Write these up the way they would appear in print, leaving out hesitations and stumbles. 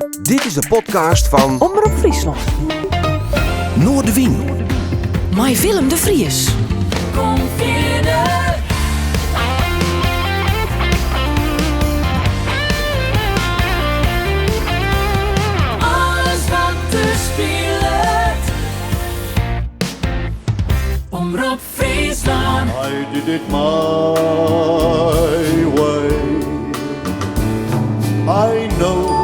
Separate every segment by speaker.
Speaker 1: Dit is de podcast van
Speaker 2: Omroep Friesland.
Speaker 1: Noordewien.
Speaker 2: Met Willem de Vries.
Speaker 3: Kom verder. Alles wat er speelt. Omroep Friesland.
Speaker 4: I did it my way. I know,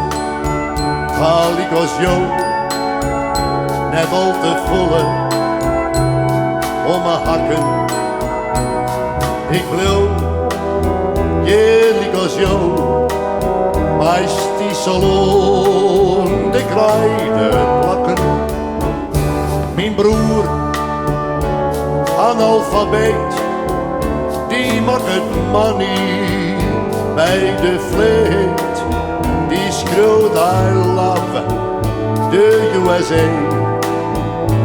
Speaker 4: ik was jong, net al te volle om mijn hakken. Ik wil, ik was jong, meist die salon, de kruiden plakken. Mijn broer, analfabeet, die maakt het money bij de vleet. Die schreeuwt I love the USA.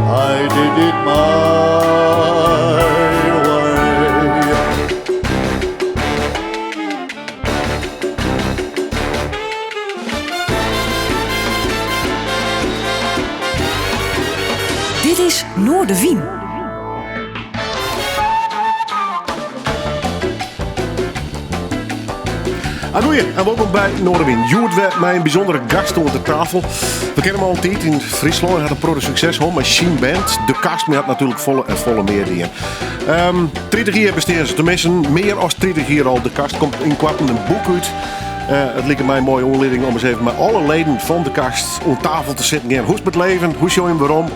Speaker 4: I did it my way.
Speaker 2: Dit is Noordewien.
Speaker 5: Goeie en welkom bij Noordewien. Joert werd mij een bijzondere gast onder de tafel. We kennen hem al een tijd in Friesland. Hij had een product succes, hoor, met Sheen Band. De kast, maar had natuurlijk volle meer dingen. 30 jaar besteden ze. Tenminste, meer dan 30 jaar al. De kast komt in kwart een boek uit. Het leek mij een mooie onleiding om eens even met alle leden van de kast om tafel te zitten. Hoe is het met leven? Hoe zie je hem waarom?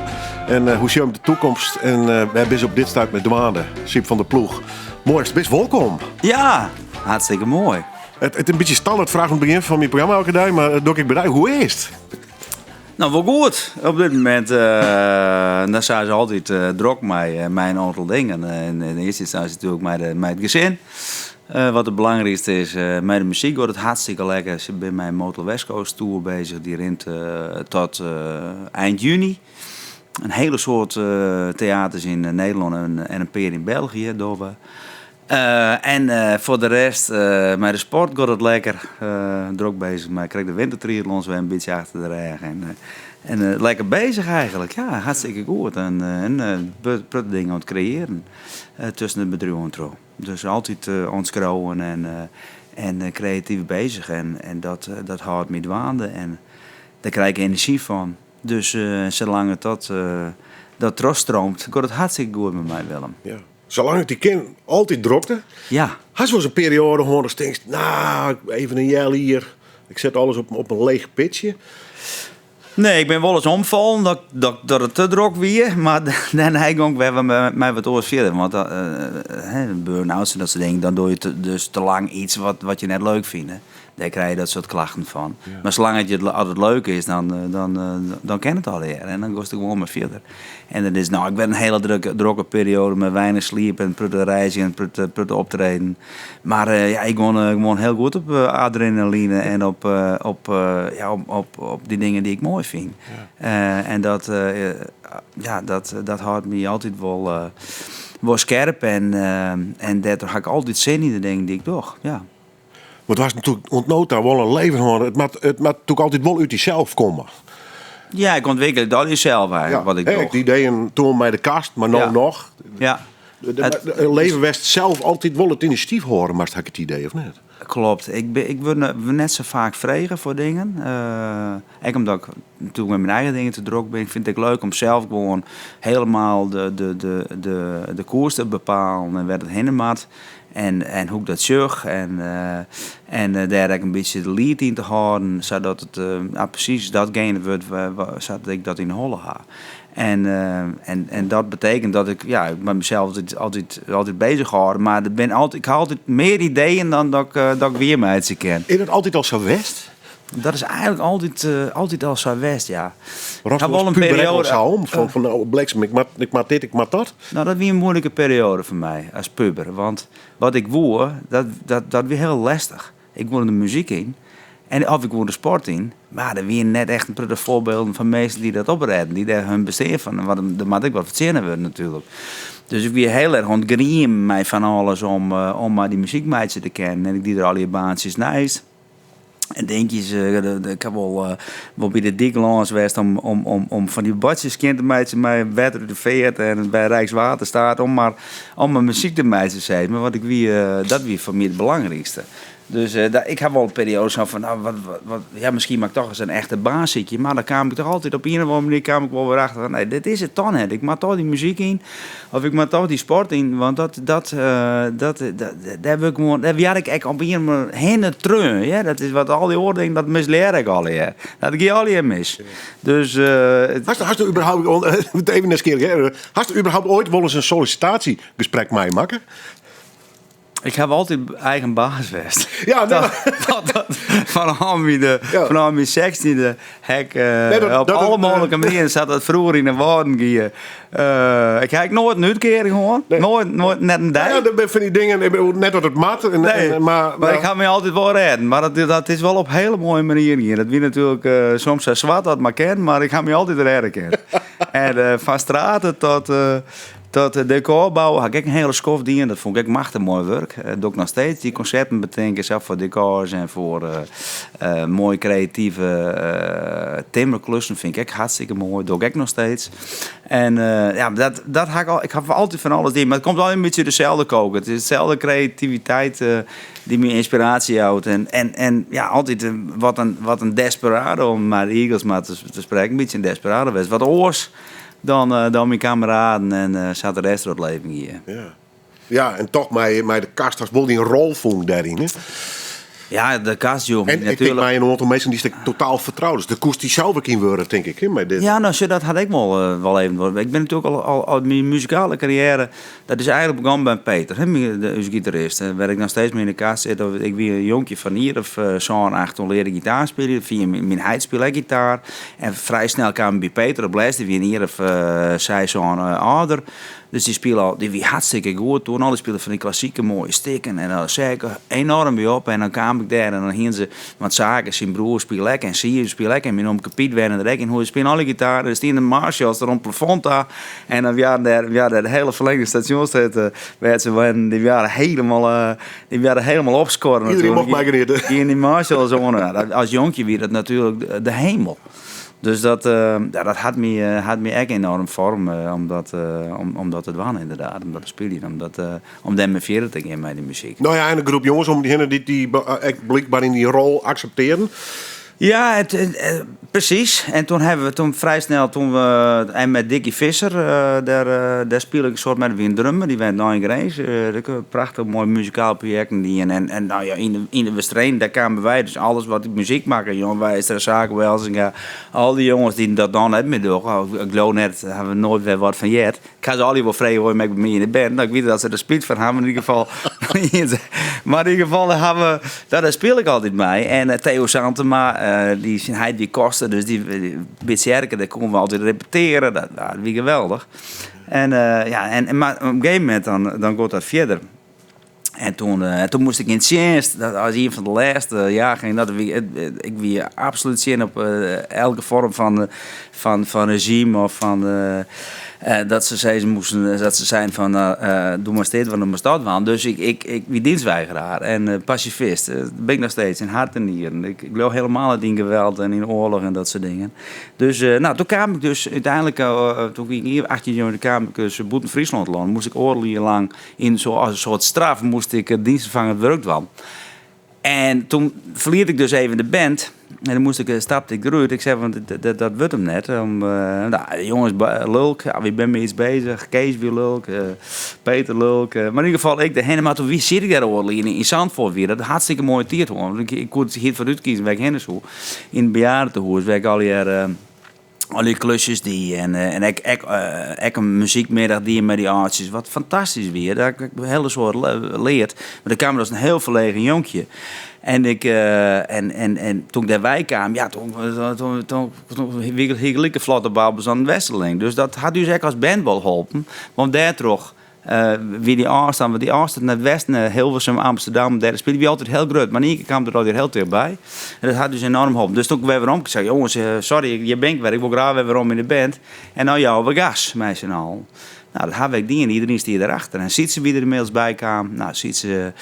Speaker 5: En hoe zie je hem de toekomst? En we hebben op dit stuit met Dwaande, Siep van der Ploeg. Mooi, best welkom.
Speaker 6: Ja, hartstikke mooi.
Speaker 5: Het is een beetje standaard vraag aan het begin van mijn programma elke dag, maar doe ik bij hoe is het?
Speaker 6: Nou, wel goed. Op dit moment dan zijn ze altijd druk met een aantal dingen. In de eerste instantie natuurlijk met het gezin. Wat het belangrijkste is, met de muziek wordt het hartstikke lekker. Ik ben met mijn Motor West Coast Tour bezig, die rint tot eind juni. Een hele soort theaters in Nederland en een paar in België. En voor de rest, met de sport gaat het lekker. Druk bezig, maar ik krijg de wintertriathlons weer een beetje achter de rug. En lekker bezig eigenlijk, ja, hartstikke goed. En dingen aan het creëren tussen de bedrijven. Dus altijd ontschrouwen en creatief bezig. En dat houdt me dwaande en daar krijg ik energie van. Dus zolang het dat terugstroomt, gaat het hartstikke goed met mij, Willem.
Speaker 5: Ja. Zolang ik die ken, altijd drukte.
Speaker 6: Ja.
Speaker 5: Had je wel eens een periode gewoon dat je denkt, nou, even een jaar hier. Ik zet alles op een leeg pitje.
Speaker 6: Nee, ik ben wel eens omvallen dat het te druk weer. Maar dan heb ik ook weer mij wat oors verder. Want burn-outs en dat soort dingen, dan doe je dus te lang iets wat je net leuk vindt. Hè. Daar krijg je dat soort klachten van. Ja. Maar zolang het altijd leuk is, dan ken het alweer. En dan goes het gewoon maar verder. En dat is, ik ben een hele drukke periode met weinig slaap en prutte reizen en prutte optreden. Maar ik woon heel goed op adrenaline en op die dingen die ik mooi vind. Ja. En dat houdt me altijd wel scherp. En daardoor ga ik altijd zin in de dingen die ik doe. Ja.
Speaker 5: Want het was natuurlijk ontnood daar wel een leven geworden. Het moet natuurlijk altijd wel uit jezelf komen.
Speaker 6: Ja, ik ontwikkel dat jezelf eigenlijk, wat ik doe.
Speaker 5: Die ideeën toen bij de kast, maar nou nog.
Speaker 6: Ja.
Speaker 5: Het leven west zelf altijd wel het initiatief horen, maar heb ik het idee of niet?
Speaker 6: Klopt. Ik word net zo vaak vregen voor dingen. Ik omdat ik natuurlijk met mijn eigen dingen te druk ben, vind ik leuk om zelf gewoon helemaal de koers te bepalen en waar het heen moet. En hoe ik dat zorg. En daar een beetje de lead in te houden, zodat het precies datgene wordt zodat ik dat in hollen ga. En dat betekent dat ik met mezelf altijd bezig hou. Maar ik had altijd meer ideeën dan dat ik weer mij uit ken.
Speaker 5: Is het altijd al zo west?
Speaker 6: Dat is eigenlijk altijd al zo geweest, ja.
Speaker 5: Ik heb wel een periode van nou, bliksem, ik maak dit, ik maak dat.
Speaker 6: Nou, dat was een moeilijke periode voor mij als puber. Want wat ik woer, dat was heel lastig. Ik woorde de muziek in. Of ik woorde de sport in. Maar er waren net echt een voorbeelden van mensen die dat opredden. Die daar hun besteed van. Daar moet ik wat verzinnen worden natuurlijk. Dus ik weer heel erg ontgriem mij van alles om maar die muziekmeidje te kennen. En ik die er al die baantjes naast. En denk je, ik heb wel bij de Diklands geweest om van die badjes kind te maken met Wetter de Veert en bij Rijkswaterstaat om mijn muziek te maken te zijn. Maar wat ik dat wie voor mij het belangrijkste. Dus ik heb wel een periode zo van, nou, ja, misschien maak ik toch eens een echte baasje. Maar dan kwam ik toch altijd op een of andere manier kwam ik wel weer achter van, nee, dit is het dan. Ik maak toch die muziek in, of ik maak toch die sport in. Want daar heb ik gewoon, daar had ik echt op een manier heen treun. Ja? Dat is wat al die oren denken, dat misleer ik al. Ja? Dat ik al hier mis. Dus,
Speaker 5: Hast u überhaupt, even een keer, hast u überhaupt ooit wel eens een sollicitatiegesprek mee maken?
Speaker 6: ik heb altijd eigen baas geweest.
Speaker 5: Ja, nee,
Speaker 6: Vanaf mijn 16e hek op alle mogelijke manieren zat dat vroeger in de woorden. Ik heb nooit een uitkering gewoon. Nee. Nooit net een dijk.
Speaker 5: Ja, dat ben van die dingen, net wat het mat.
Speaker 6: Maar ik ga me altijd wel redden. Maar dat is wel op hele mooie manier hier. Dat wie natuurlijk soms zo zwart dat maar ken, maar ik ga me altijd redden. En van straten tot decorbouw had ik een hele schofdien. Dat vond ik machtig mooi werk. Dat doe ik nog steeds. Die concepten bedenken zelf voor decors en voor mooie creatieve timmerklussen vind ik hartstikke mooi. Dat doe ik nog steeds. En ja, dat ga ik al. Ik heb altijd van alles in. Maar het komt wel een beetje dezelfde koken. Het is dezelfde creativiteit die me inspiratie houdt. En ja, altijd wat een desperado om maar Eagles maar te spreken. Een beetje een desperado was. Wat oors dan mijn kameraden en zat de rest van het leven hier.
Speaker 5: Ja, en toch met de kast als wel die een rol vond daarin. Hè?
Speaker 6: Ja, de kast, joh.
Speaker 5: En ik denk mij een aantal mensen die totaal vertrouwd. Dus de koers die zou ik in worden, denk ik. Hè, met dit.
Speaker 6: Ja, nou, dat had ik wel even. Ik ben natuurlijk al mijn muzikale carrière, dat is eigenlijk begonnen bij Peter, hè, de gitarist. Waar ik nog steeds mee in de kast zit. Ik ben een jonkje van hier of zo'n 8 toen leerde gitaar spelen. Via mijn heid speel ik gitaar. En vrij snel kwam bij Peter op les. Die weer hier of zij zo'n ouder. Dus die speelde die wie hartstikke goed toen. Alle speelden van die klassieke mooie stikken. En dan zei ik enorm bij op. En dan kwam ik daar en dan gingen ze wat zaken. Zijn broer speelde ik en zie je speelde ik. En mijn oom Kapiet werden er en hoe spelen alle gitaar. Er staan de Marshalls er op plafond daar. En dan waren daar de hele verlengde stationsstraat. Die waren helemaal opscoren.
Speaker 5: Iedereen mocht mij genieten.
Speaker 6: Die in die Marshalls. Als jonkje weer dat natuurlijk de hemel. Dus dat had me echt enorm vorm, omdat het was inderdaad, omdat het spelen, om dan met verder te gaan met die muziek.
Speaker 5: Nou ja, en een groep jongens om die blijkbaar in die rol accepteren.
Speaker 6: Ja, precies. En toen vrij snel, en met Dickie Visser, daar speelde ik een soort met een drummer, die werd nou in Grace. Prachtig mooi muzikaal project. En nou ja, in de wedstrijd, daar kwamen wij dus alles wat muziek maken. Jongen, wij is er zaken wel eens. En al die jongens die dat dan hebben door. Ik geloof net, hebben we nooit weer wat van jet. Ik ga ze al die wel vrij hoor met me in de band. Nou, ik weet dat ze er spijt van hebben, in ieder geval. Maar in ieder geval daar speel ik altijd mee. En Theo Santema, die zijn die kosten, dus die beetje daar konden we altijd repeteren. Dat was geweldig. Maar op een gegeven moment dan gaat dat verder. En toen moest ik in het dienst, dat was een van de laatste jaren, ik wie absoluut zin op elke vorm van regime of van dat ze zijn van doe maar steeds, want dan moest dat wel. Dus ik wie dienstweigeraar en pacifist. Ben ik nog steeds in hart en nieren. Ik geloof helemaal in geweld en in oorlog en dat soort dingen. Dus toen kwam ik dus uiteindelijk, toen ik hier 18 jaar kwam ik dus Boeten Friesland land. Moest ik oorlog lang in als een soort straf moest ik dienstvervangend werk doen. En toen verliet ik dus even de band. En dan stapte ik eruit. Ik zei, want dat wordt hem net. Jongens, lulk. Ja, wie ben mee iets bezig? Kees weer lulk. Peter lulk. Maar in ieder geval, maar toen wie zit ik daar oorlog in Zandvoort weer. Dat is hartstikke mooi tiert hoor. Ik kon hier vooruit kiezen waar ik heen zo. In het bejaardentehuis waar ik al die klusjes die en ik een muziekmiddag die met die artjes. Wat fantastisch weer. Daar heb ik een hele soort leerd. Maar dan kwam er dus een heel verlegen jonkje. En toen ik daarbij kwam, ja, toen hield ik een vlotte babbels aan de Westerling. Dus dat had dus echt als band wel geholpen. Want daar toch, wie die aanstaan, want die aanstaan naar het westen, Hilversum, Amsterdam, daar speelde we altijd heel groot. Maar in één keer kwam er alweer heel dichtbij. En dat had dus enorm geholpen. Dus toen ik weer om, ik zei, jongens, sorry, je bent weer, ik wil graag weer om in de band. En nou ja, we gas, meisje en al. Nou, dat hebben we gedaan. Iedereen stier erachter. En ziet ze wie er inmiddels bij kwam. Nou, ziet ze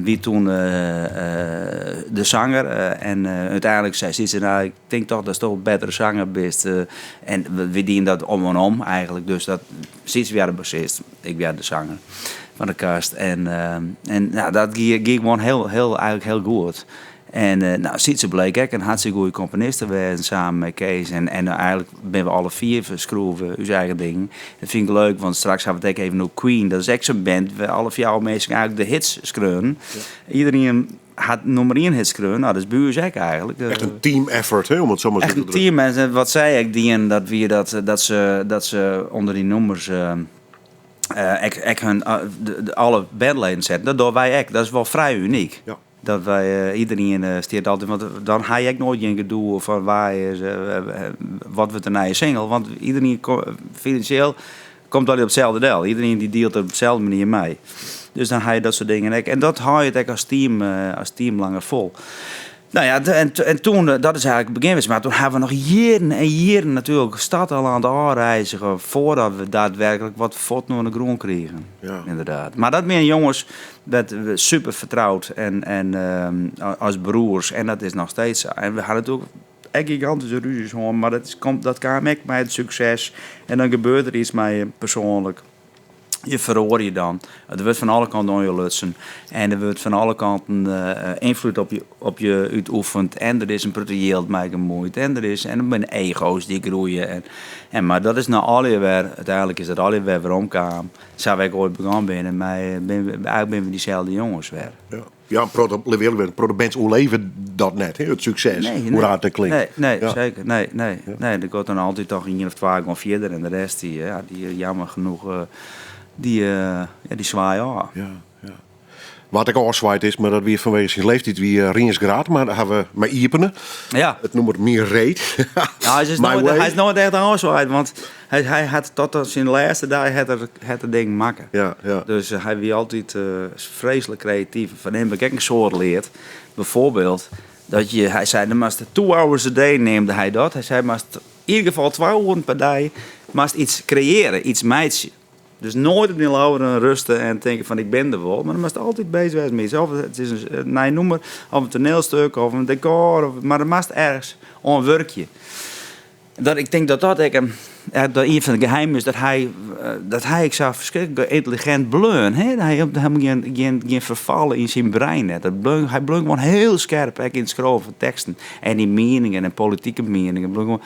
Speaker 6: wie toen de zanger. En uiteindelijk zei ze, nou, ik denk toch dat je toch een betere zanger bent. En we dienen dat om en om eigenlijk. Dus dat ziet ze weer de bassist. Ik ben de zanger van de kast. En nou, dat ging gewoon eigenlijk heel goed. En nou, Sietse bleek ook een hartstikke goede componist te zijn samen met Kees. En eigenlijk ben we alle 4 verschroeven, uw eigen ding. Dat vind ik leuk, want straks gaan we het ook even over Queen. Dat is echt zo'n band, we alle 4 mensen eigenlijk de hits schreeuwen. Ja. Iedereen had nummer 1 hits schreeuwen, nou dat is bij u ook eigenlijk.
Speaker 5: Echt een team effort, hè, om het zo maar te doen.
Speaker 6: Echt een team, en wat zei ik, dat ze onder die nummers... alle bandleden zetten, dat doen wij ook. Dat is wel vrij uniek. Ja. Dat wij iedereen steert altijd, want dan ga je ook nooit in gedoe van waar is, wat wordt er naar je single. Want iedereen financieel komt altijd op hetzelfde deel. Iedereen die dealt op dezelfde manier mee. Dus dan ga je dat soort dingen ook. En dat hou je het ook als team langer vol. Nou ja, en toen, dat is eigenlijk het begin. Maar toen hebben we nog jaren en jaren natuurlijk stad al aan het aanreizigen voordat we daadwerkelijk wat voet naar de grond kregen. Ja. Inderdaad. Maar dat zijn jongens dat we super vertrouwd en als broers. En dat is nog steeds zo. En we hadden natuurlijk echt gigantische ruzies, maar dat kwam echt met het succes. En dan gebeurt er iets met je persoonlijk. Je verhoor je dan. Er wordt van alle kanten aan je lutsen. En er wordt van alle kanten invloed op je uitoefend. En er is een potentieel mij gemoeid. En er zijn ego's die groeien. Maar dat is nou alweer, uiteindelijk is dat alweer weer omkwam. Zou wij ooit begonnen binnen, maar eigenlijk ben we diezelfde jongens weer.
Speaker 5: Ja, bands overleven dat net, hè? Het succes, hoe raar het klinkt.
Speaker 6: Nee, ja. Zeker. Nee. Er gaat dan altijd toch 1 of 2 gewoon verder. En de rest, die jammer genoeg... Die zwaaien af. Ja.
Speaker 5: Wat ik afzwaait is, maar dat weer vanwege zijn leeftijd weer Riensgraad, maar daar hebben we met Iepenen. Ja. Het noemt meer reet.
Speaker 6: Ja, hij is nooit echt afzwaait, want hij had tot zijn laatste dag het ding maken. Ja. Dus hij was altijd vreselijk creatief. Van hem heb ik een soort leerd. Bijvoorbeeld, hij zei, de moest 2 hours a day neemde hij dat. Hij zei, in ieder geval 2 uur per dag, moest iets creëren, iets meidje. Dus nooit op die lauweren rusten en denken van ik ben er wel. Maar dan moest altijd bezig zijn met iets. Of het is een noemer, of een toneelstuk, of een decor. Maar er moest ergens een werkje. Ik denk dat een van de geheimen is dat hij ik zou verschrikkelijk intelligent bleun. Hij heeft geen vervallen in zijn brein. Hij bleun gewoon heel scherp in het schrijven van teksten. En die meningen en politieke meningen.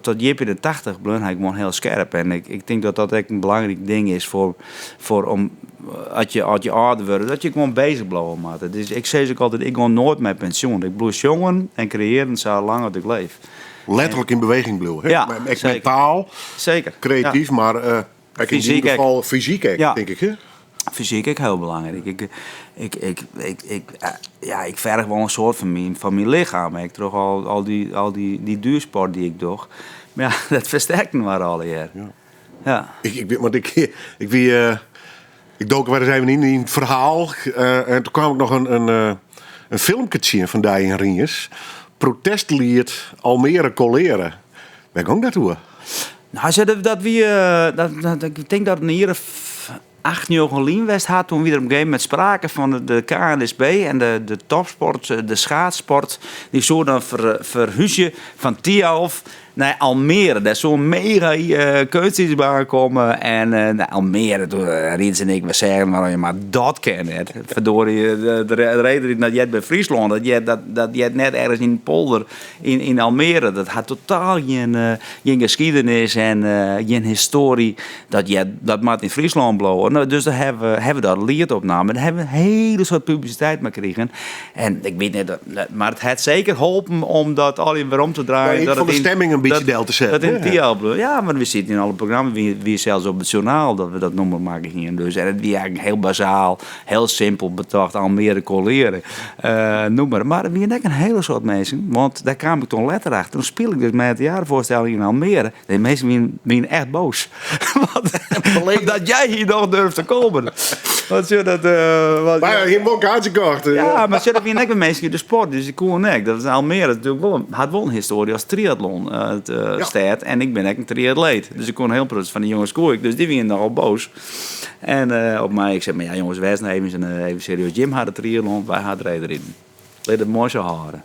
Speaker 6: Tot Jip in de 80 bleun hij gewoon heel scherp. En ik denk dat dat echt een belangrijk ding is om als je ouder wordt, dat je gewoon bezig blijven moet. Dus ik zeg ook altijd, ik ga nooit met pensioen. Ik blijf jongen en creëren zo lang als ik leef.
Speaker 5: Letterlijk in beweging blijven. Ja, mentaal, zeker. Creatief, maar in ieder geval fysiek, denk ik. Hè?
Speaker 6: Fysiek is heel belangrijk. Ik verg wel een soort van mijn lichaam. Ik droeg al die duursport die ik doe. Maar ja, dat versterkt me maar al hier. Ja.
Speaker 5: Ik dook wel eens even in een verhaal. En toen kwam ik nog een filmpje zien van die in Ries. Protestlied Almere Coleren. Ben ik ook naartoe?
Speaker 6: Nou, ik denk dat een hier 8 jaar geleden had toen we er op een gegeven moment spraken van de KNSB en de topsport, de schaatsport. Die zo dan verhuisje van Tialf naar Almere. Dat is zo'n mega kunstbaan komen. En Almere, toen Riens en ik we zeggen, maar dat ken het. Verdorie, de reden dat je bij Friesland, dat je net ergens in de polder in Almere, dat had totaal geen geschiedenis en geen historie. Dat maakt in Friesland blowen. Nou, dus daar hebben we dat lied opname. Daar hebben we een hele soort publiciteit mee gekregen. En ik weet niet, maar het had zeker geholpen om dat al in weer om te draaien.
Speaker 5: Dat van de stemming een beetje deel te zetten.
Speaker 6: Dat in Tialf. Ja, maar we zitten in alle programma's. Wie zelfs op het journaal dat we dat nummer maken gingen. Dus en het was eigenlijk heel bazaal, heel simpel bedacht. Almere Coleren. Noem maar. Maar er waren ook een hele soort mensen. Want daar kwam ik toen letter achter. Toen speel ik dus met de jarenvoorstelling in Almere. De mensen waren echt boos. Dat jij hier nog durft te komen. Wat je dat?
Speaker 5: Maar geen kaartje gekocht.
Speaker 6: Ja, maar dat waren ook mensen in de sport. Dus ik kon nek. Dat is Almere. Dat had wel een historie als triathlon. het staat. En ik ben echt een triatleet. Dus ik kon heel proces van die jongens koer. Dus die waren nogal boos. En op mij, ik zei, maar ja jongens, wij zijn even serieus. Jim had de triathlon, wij hadden er erin. Laat het mooi zo houden.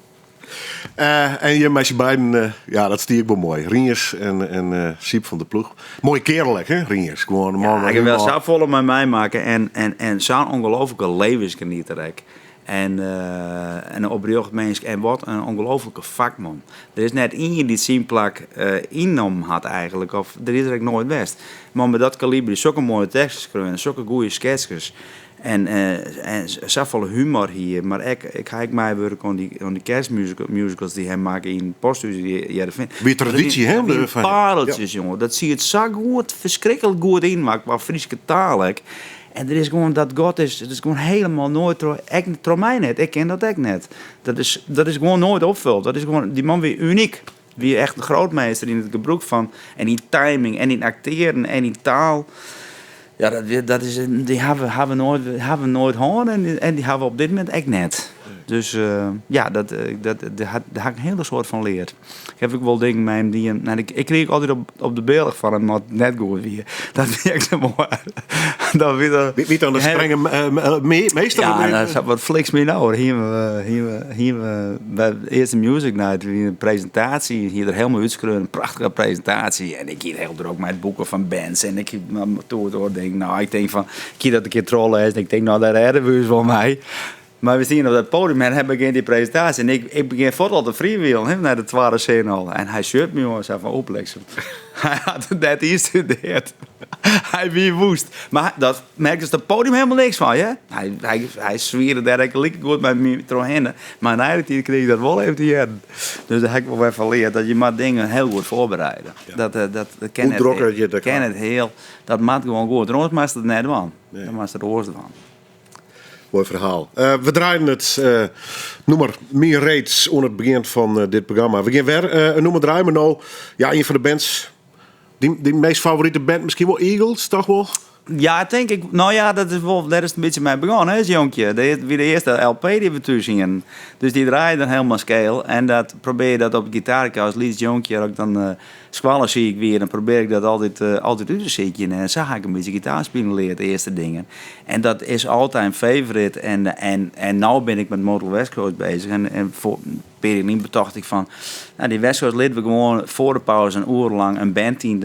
Speaker 5: En je met je beiden, dat stier ik wel mooi. Rieners en Siep van de Ploeg. Mooie kerel, hè, Rieners. Gewoon een man.
Speaker 6: Ik heb wel zo vol met mij maken en zo'n ongelofelijke levensgenieter. En oprecht mens en wat een ongelofelijke vakman. Er is net één die het zien plak innom had eigenlijk, of er is er eigenlijk nooit best. Maar met dat kaliber is zulke mooie teksten schrijven, zulke goede sketches. En zoveel humor hier. Maar ik ga mij werken aan die kerstmusicals die hij maakt in posthuizen.
Speaker 5: Weer traditie, hè?
Speaker 6: Die pareltjes, jongen. Dat zie je het zo goed, verschrikkelijk goed in, maar qua Friese taal. En er is gewoon dat God is, het is gewoon helemaal nooit, door mij net. Ik ken dat echt net. Dat is gewoon nooit opvuld. Dat is gewoon, die man weer uniek. Wie echt een grootmeester in het gebruik van. En in timing, en in acteren, en in taal. Ja, die hebben we nooit gehoord en die hebben we op dit moment echt net. Dus daar heb ik een hele soort van leerd. Ik heb ook wel dingen met hem die... ik kreeg altijd op de beeldig van hem, maar net goed weer. Dat vind ik zo mooi.
Speaker 5: Wie dan de strenge meester?
Speaker 6: Ja, dat is wat fliks meer nou. Hier bij de eerste Music Night, een presentatie. Hier er helemaal uitschreeuwen, een prachtige presentatie. En ik hier heel druk met boeken van bands. En ik denk van, ik hier dat een keer trollen is. En ik denk, dat redden we van mij. Maar we zien op dat podium en hij begint die presentatie. En ik begin vooral te freewheelen naar de tweede scène al. En hij shirt me jongens van opleksem. Hij had het net hier studeerd. Hij wie woest. Maar dat merkt dus het podium helemaal niks van, ja? Hij zwierde daar lekker goed met me terugheen. Maar eigenlijk kreeg ik dat wel even te jaren. Dus daar heb ik wel even geleerd dat je maar dingen heel goed voorbereiden. Ja. Dat ken het heel. Dat maakt gewoon goed. Anders maakt het net van. Nee. Dan maakt het de oorste van.
Speaker 5: Mooi verhaal. We draaien het nummer meer reeds onder het begin van dit programma. We gaan weer een nummer draaien, maar nou, ja, een van de bands, die meest favoriete band, misschien wel Eagles, toch wel?
Speaker 6: Ja, denk ik. Nou ja, dat is een beetje mee begonnen, hè, jonkje. Dat is weer de eerste LP die we toezien. Dus die draaien dan helemaal scale. En dat probeer je dat op gitaar als lied jonkje. Ook dan squallen zie ik weer. Dan probeer ik dat altijd uit te zitten. En zo ga ik een beetje gitaarspelen leren, de eerste dingen. En dat is altijd een favorite. En nou ben ik met Motor West Coast bezig. En voor periode betocht ik van... Nou, die West Coast leden we gewoon voor de pauze een uur lang een band in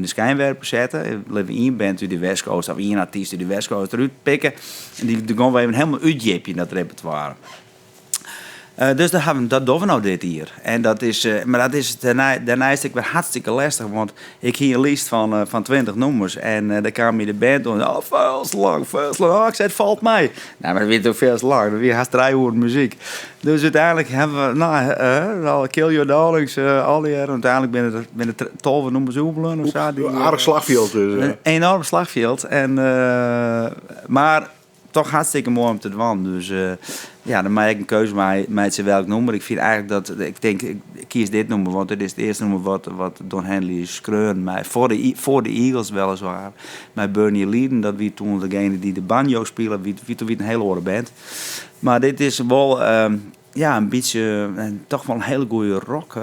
Speaker 6: de schijnwerper zetten. We één band uit de West Coast of één artiest uit de West Coast eruit pikken. En die gaan we even helemaal uitjeppen in dat repertoire. Dus dat doen we nou dit hier. En dat is, maar dat is daarna is het weer hartstikke lastig, want ik hier een lijst van 20 nummers en daar kwam je de band doen. Oh, veel te lang. Oh, ik zei, het valt mij. Nou, maar dat weet ook veel te lang. Dat weer haast 3 uur muziek. Dus uiteindelijk hebben we, Kill Your Darlings, al die jaren. Uiteindelijk ben er 12 nummers oefenen of zo.
Speaker 5: Aardig slagveld. Dus,
Speaker 6: een enorm slagveld. En, maar toch hartstikke mooi om te doen. Dus dan maak ik een keuze met ze welk nummer. Ik vind eigenlijk dat, ik denk, ik kies dit nummer, want dit is het eerste nummer wat Don Henley schreeuwde mij. Voor de Eagles weliswaar. Met Bernie Leadon, dat wie toen degene die de banjo speelde, wie toen een hele hoorde band. Maar dit is wel, een beetje, toch wel een hele goede rock.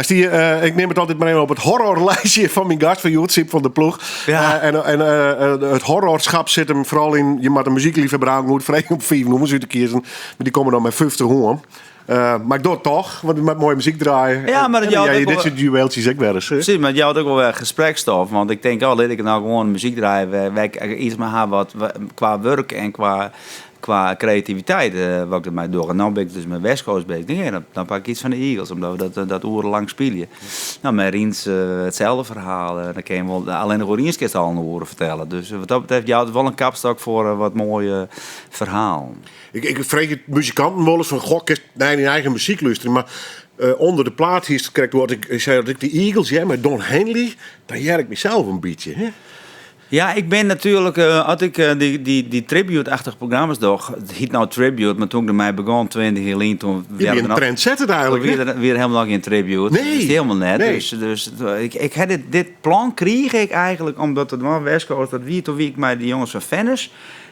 Speaker 5: Ik neem het altijd maar even op het horrorlijstje van mijn gast van Joodsiep van de Ploeg. Ja. Het horrorschap zit hem vooral in, je moet een muziekliefhebber aan moet vrij op 5 nummers uit te kiezen. Maar die komen dan met 50 hoorn. Maar ik doe het toch, want met mooie muziek draaien.
Speaker 6: Ja, maar
Speaker 5: dit soort dueltjes ook wel eens.
Speaker 6: Precies, maar je had ook wel weer gesprekstof. Want ik denk, laat ik nou gewoon muziek draaien. Iets maar wat qua werk en qua qua creativiteit wat ik ermee doe. En nu ben ik dus met West Coast bezig. Nee, dan pak ik iets van de Eagles, omdat we dat urenlang spelen. Nou, met Riens hetzelfde verhaal. Dan kun je wel alleen nog Riens al een horen vertellen. Dus wat dat betreft, ja, het is wel een kapstok voor wat mooie verhaal.
Speaker 5: Ik vreeg het muzikanten wel eens van, goh, ik naar je eigen muziek luisteren, maar onder de plaat hier krijg ik zei dat ik de Eagles, ja, met Don Henley, dan jerk ik mezelf een beetje, hè?
Speaker 6: Ja, ik ben natuurlijk, als ik die tribute-achtige programma's doch, het heet nou tribute, maar toen ik ermee begon, 20 jaar geleden, toen
Speaker 5: Je bent een trendsetter eigenlijk, hè?
Speaker 6: weer helemaal geen tribute.
Speaker 5: Nee.
Speaker 6: Dat is helemaal net.
Speaker 5: Nee.
Speaker 6: Dus ik had dit plan kreeg ik eigenlijk, omdat het wel West Coast, dat wie ik met die jongens van Venice,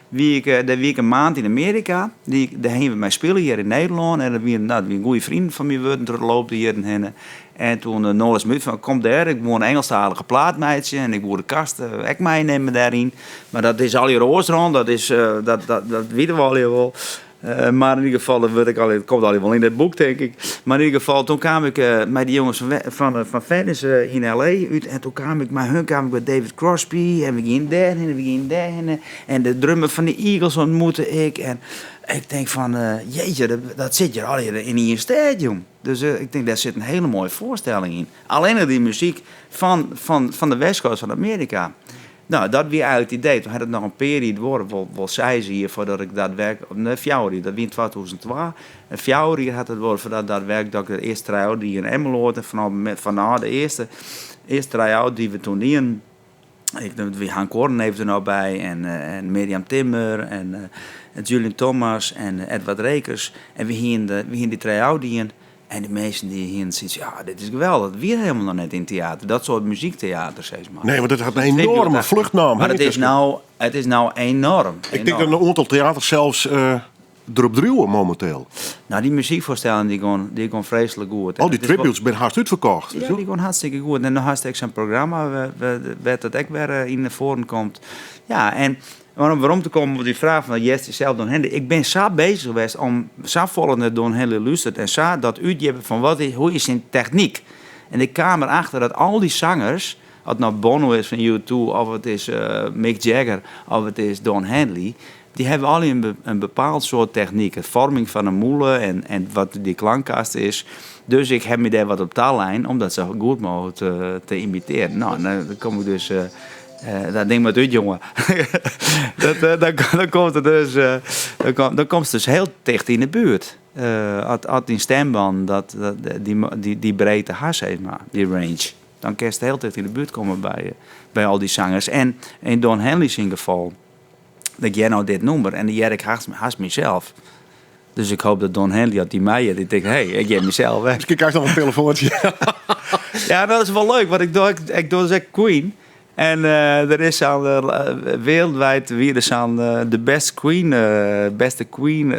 Speaker 6: wie ik een maand in Amerika, daar heen we mij spelen hier in Nederland, en wie een goede vriend van mij worden, er loopt hier en en toen Nolis Mut van, kom daar, ik moet een Engelstalige plaatmeidje en ik moet de kast ik meenemen daarin. Maar dat is al je Oostrand, dat weten we al heel wel. Maar in ieder geval, het komt al wel in het boek, denk ik. Maar in ieder geval, toen kwam ik met die jongens van Venice in L.A. uit. En toen kwam ik met David Crosby. En we gingen daarheen en we gingen daarheen. En de drummer van de Eagles ontmoette ik. En ik denk van, jeetje, dat zit je al in een stadion. Dus ik denk, daar zit een hele mooie voorstelling in. Alleen al die muziek van de West Coast van Amerika. Nou, dat weer uit het idee. Toen had het nog een periode worden, wel zei ze hier, voordat ik dat werk, fjouwer, dat was in 2002. En fjouwer had het worden voor dat werk, dat ik de eerste try-out die in Emmeloord, en vanaf de eerste try-out die we toen deden, we Han Korn heeft er nou bij, en Mirjam Timmer, en Julian Thomas, en Edward Rekers. En we gingen die try-out dien. En de mensen die hier zitten, ja, dit is geweldig. Dat weer helemaal nog net in theater. Dat soort muziektheater, zeg maar.
Speaker 5: Nee, maar dat had een enorme vluchtnaam.
Speaker 6: Maar het is nou enorm.
Speaker 5: Ik denk dat een aantal theaters zelfs erop druwen momenteel.
Speaker 6: Nou, die muziekvoorstellingen die gaan vreselijk goed.
Speaker 5: Al die tributes zijn hard uitverkocht.
Speaker 6: Ja, die gaan hartstikke goed. En dan hartstikke zo'n programma waar dat ook weer in de vorm komt. Ja, en waarom te komen op die vraag van Jesse zelf Don Henley. Ik ben zo bezig geweest om zo volgende Don Henley luistert en zo dat uitgeven van hoe is zijn techniek. En ik kwam erachter dat al die zangers, of het nou Bono is van U2, of het is Mick Jagger, of het is Don Henley, die hebben al een bepaald soort techniek. Het vorming van een moelen en wat die klankkast is. Dus ik heb me daar wat op taallijn om dat zo goed mogelijk te imiteren. Nou, dan kom ik dus... dat ding maar uit, jongen. Dan komt het dus, dan komt het dus heel dicht in de buurt. Als die stemband die breedte has heeft, maar die range. Dan kan het heel dicht in de buurt komen bij al die zangers. En in Don Henley's geval, dat jij nou dit nummer en die Jerk haast mezelf. Dus ik hoop dat Don Henley had die mij die denkt, hey, ik geef mezelf weg.
Speaker 5: Dus ik krijg nog een telefoontje.
Speaker 6: Ja, dat is wel leuk, want ik doe dus Queen. En er is aan wereldwijd weer eens aan de beste Queen